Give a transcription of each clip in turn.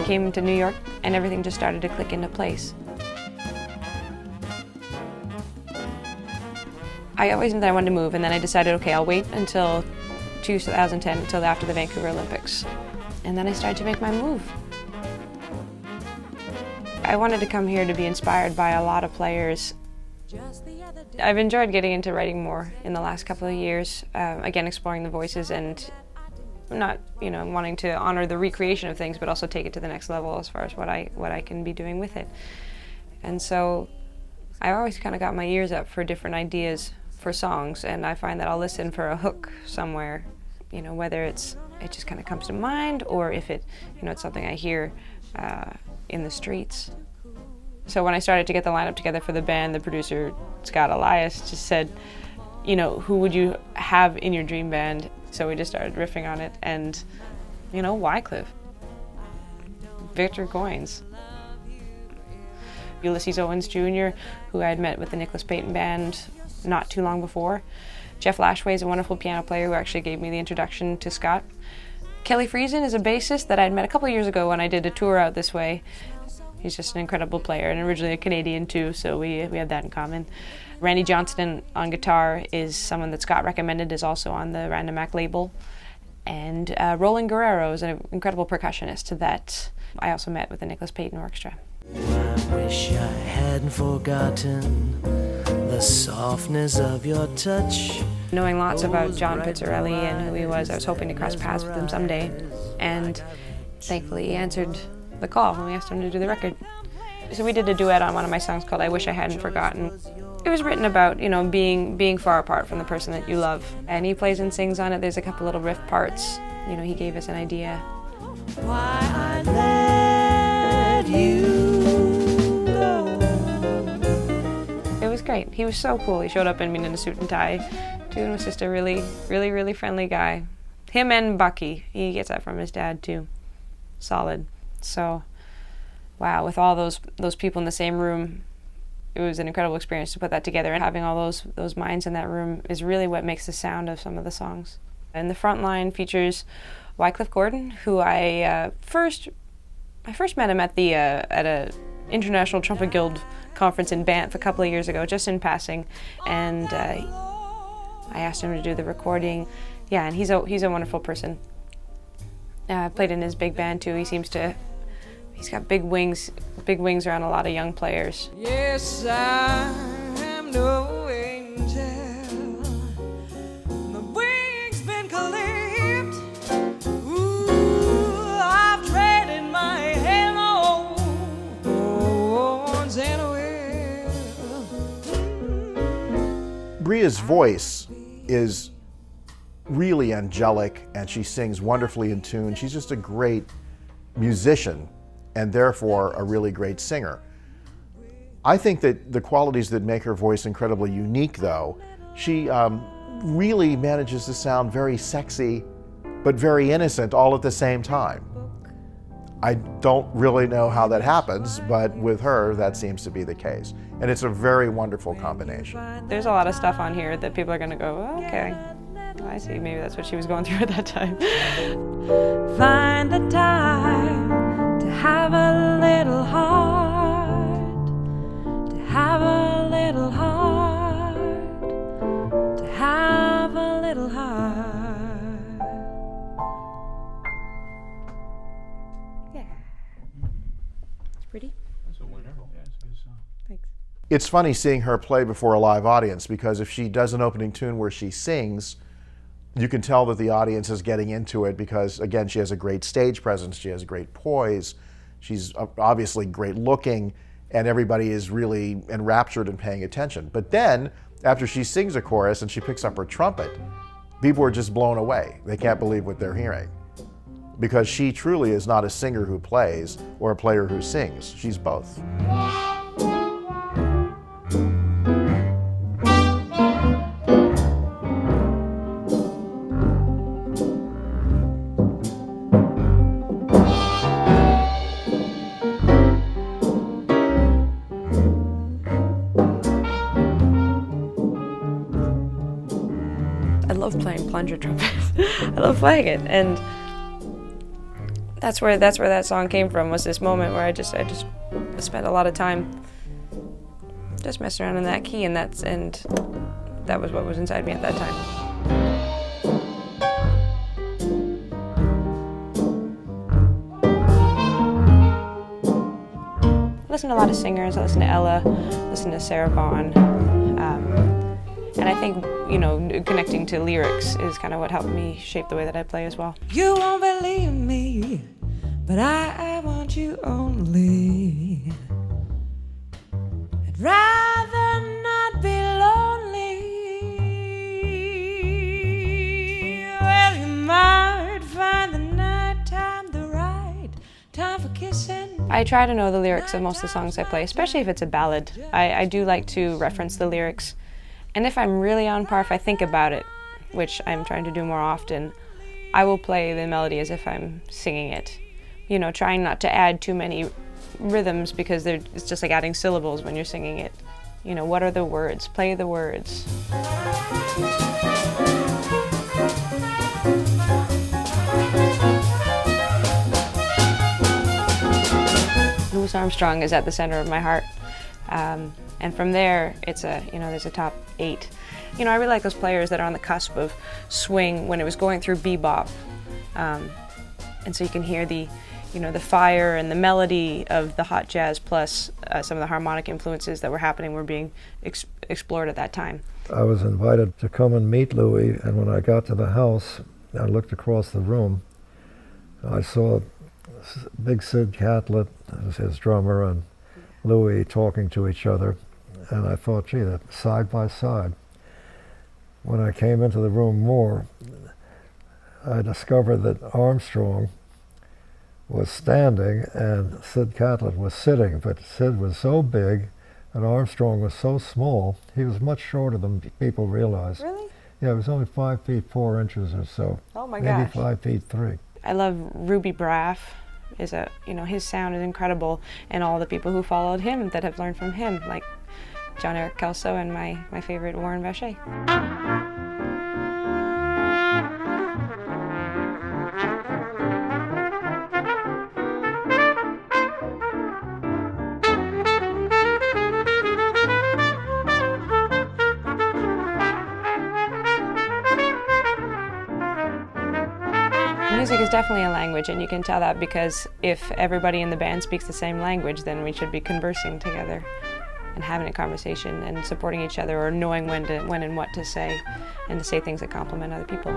came to New York and everything just started to click into place. I always knew that I wanted to move, and then I decided, okay, I'll wait until 2010, until after the Vancouver Olympics. And then I started to make my move. I wanted to come here to be inspired by a lot of players. I've enjoyed getting into writing more in the last couple of years, again, exploring the voices and not, wanting to honor the recreation of things, but also take it to the next level as far as what I can be doing with it. And so I always kind of got my ears up for different ideas for songs, and I find that I'll listen for a hook somewhere, whether it just kind of comes to mind, or if it's something I hear in the streets. So when I started to get the lineup together for the band, the producer, Scott Elias, just said, who would you have in your dream band? So we just started riffing on it, and, Wycliffe, Victor Goines, Ulysses Owens Jr., who I had met with the Nicholas Payton Band not too long before. Jeff Lashway is a wonderful piano player who actually gave me the introduction to Scott. Kelly Friesen is a bassist that I'd met a couple years ago when I did a tour out this way. He's just an incredible player, and originally a Canadian too, so we have that in common. Randy Johnston on guitar is someone that Scott recommended, is also on the Random Act label. And Roland Guerrero is an incredible percussionist that I also met with the Nicholas Payton Orchestra. I wish I hadn't forgotten the softness of your touch. Knowing lots about John Pizzarelli and who he was, I was hoping to cross paths with him someday. And thankfully he answered the call when we asked him to do the record. So we did a duet on one of my songs called I Wish I Hadn't Forgotten. It was written about, being far apart from the person that you love. And he plays and sings on it. There's a couple little riff parts. He gave us an idea. Why I let you go. It was great. He was so cool. He showed up in a suit and tie. Dude was just a really, really, really friendly guy. Him and Bucky. He gets that from his dad too. Solid. So, wow, with all those people in the same room, it was an incredible experience to put that together, and having all those minds in that room is really what makes the sound of some of the songs. And the front line features Wycliffe Gordon, who I first met him at a International Trumpet Guild conference in Banff a couple of years ago, just in passing, and I asked him to do the recording. Yeah, and he's a wonderful person. I played in his big band too. He's got big wings around a lot of young players. Yes, I am no angel. My wings been clipped. Ooh, I've traded my halo once and Bria's voice is really angelic, and she sings wonderfully in tune. She's just a great musician, and therefore a really great singer. I think that the qualities that make her voice incredibly unique, though, she really manages to sound very sexy, but very innocent all at the same time. I don't really know how that happens, but with her, that seems to be the case. And it's a very wonderful combination. There's a lot of stuff on here that people are going to go, oh, okay, I see, maybe that's what she was going through at that time. Find the time to have a little heart, to have a little heart, to have a little heart. Yeah. It's pretty. That's a wonderful. Yeah, it's a good song. Thanks. It's funny seeing her play before a live audience, because if she does an opening tune where she sings, you can tell that the audience is getting into it because, again, she has a great stage presence, she has great poise, she's obviously great looking, and everybody is really enraptured and paying attention. But then, after she sings a chorus and she picks up her trumpet, people are just blown away. They can't believe what they're hearing. Because she truly is not a singer who plays or a player who sings. She's both. I love playing plunger trumpet. I love playing it, and that's where that song came from, was this moment where I just spent a lot of time just messing around in that key, and that was what was inside me at that time. I listen to a lot of singers. I listen to Ella, listen to Sarah Vaughan, and I think, you know, connecting to lyrics is kind of what helped me shape the way that I play as well. You won't believe me, but I want you only. I'd rather not be lonely. Well, you might find the night time the right time for kissing. I try to know the lyrics of most of the songs I play, especially if it's a ballad. I do like to reference the lyrics. And if I'm really on par, if I think about it, which I'm trying to do more often, I will play the melody as if I'm singing it. You know, trying not to add too many rhythms, because it's just like adding syllables when you're singing it. You know, what are the words? Play the words. Louis Armstrong is at the center of my heart. And from there, there's a top 8. You know, I really like those players that are on the cusp of swing when it was going through bebop. And so you can hear the fire and the melody of the hot jazz, plus some of the harmonic influences that were being explored at that time. I was invited to come and meet Louis, and when I got to the house, I looked across the room. I saw Big Sid Catlett, his drummer, and Louis talking to each other, and I thought, gee, they're side by side. When I came into the room more, I discovered that Armstrong was standing and Sid Catlett was sitting, but Sid was so big and Armstrong was so small, he was much shorter than people realized. Really? Yeah, he was only 5 feet 4 inches or so. Oh my maybe gosh. 5 feet 3. I love Ruby Braff. His sound is incredible, and all the people who followed him that have learned from him, like John Eric Kelso and my favorite Warren Vacher. Music is definitely a language, and you can tell that because if everybody in the band speaks the same language, then we should be conversing together and having a conversation and supporting each other, or knowing when and what to say, and to say things that compliment other people.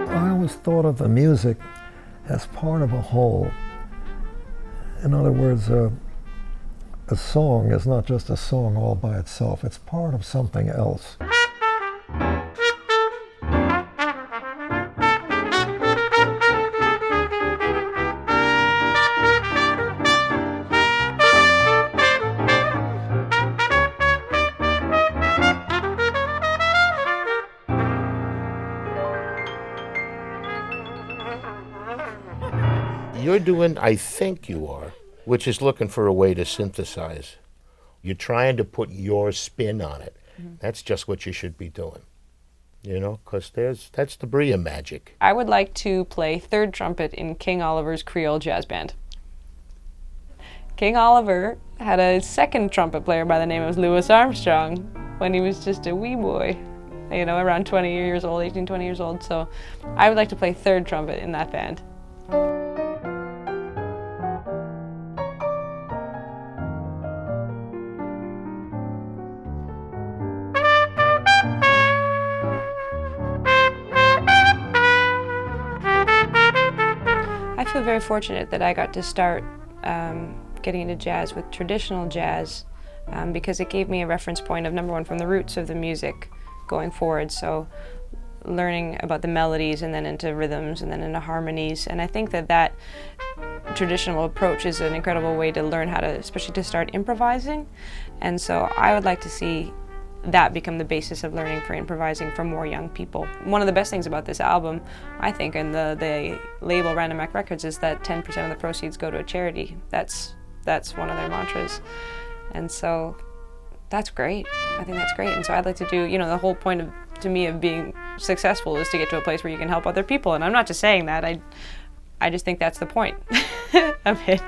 I always thought of the music as part of a whole. In other words, a song is not just a song all by itself, it's part of something else. You're doing, I think you are, which is looking for a way to synthesize. You're trying to put your spin on it. Mm-hmm. That's just what you should be doing, you know, because that's the Bria magic. I would like to play third trumpet in King Oliver's Creole Jazz Band. King Oliver had a second trumpet player by the name of Louis Armstrong when he was just a wee boy, you know, around 20 years old, 18, 20 years old. So I would like to play third trumpet in that band. I feel very fortunate that I got to start getting into jazz with traditional jazz because it gave me a reference point of, number one, from the roots of the music going forward. So learning about the melodies and then into rhythms and then into harmonies. And I think that traditional approach is an incredible way to learn how to, especially to start improvising. And so I would like to see that become the basis of learning for improvising for more young people. One of the best things about this album, I think, and the label Random Act Records, is that 10% of the proceeds go to a charity. That's one of their mantras. And so that's great. I think that's great. And so I'd like to do, you know, the whole point of, to me, of being successful is to get to a place where you can help other people. And I'm not just saying that. I just think that's the point of it.